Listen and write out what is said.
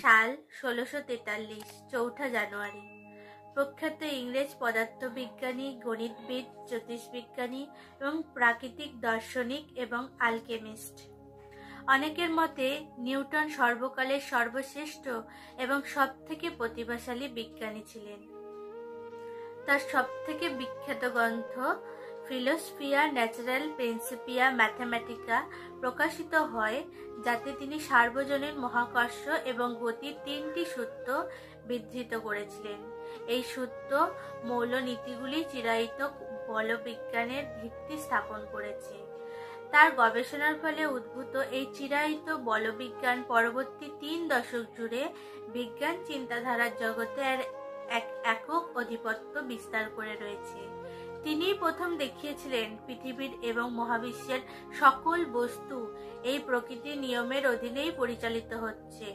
সাল 1643, 4 জানুয়ারি। প্রখ্যাত ইংরেজ পদার্থবিজ্ঞানী, গণিতবিদ, জ্যোতিষবিজ্ঞানী এবং প্রাকৃতিক দার্শনিক এবং আলকেমিস্ট। অনেকের মতে নিউটন সর্বকালের সর্বশ্রেষ্ঠ এবং সবথেকে প্রতিভাশালী বিজ্ঞানী ছিলেন। তার সবথেকে বিখ্যাত গ্রন্থ ফিলোসফিয়া ন্যাচারাল প্রিন্সিপিয়া ম্যাথামেটিকা প্রকাশিত হয়, যাতে তিনি সার্বজনীন মহাকর্ষ এবং গতির 3টি সূত্র বিধৃত করেছিলেন। এই সূত্র মৌলনীতিগুলি চিরায়ত বলবিজ্ঞানের ভিত্তি স্থাপন করেছে। তার গবেষণার ফলে উদ্ভূত এই চিরায়ত বলবিজ্ঞান পরবর্তী 3 দশক জুড়ে বিজ্ঞান চিন্তাধারার জগতে এক একক আধিপত্য বিস্তার করে রয়েছে। তিনি প্রথম দেখিয়েছিলেন পৃথিবীর এবং মহাবিশ্বের সকল বস্তু এই প্রকৃতির নিয়মের অধীনেই পরিচালিত হচ্ছে।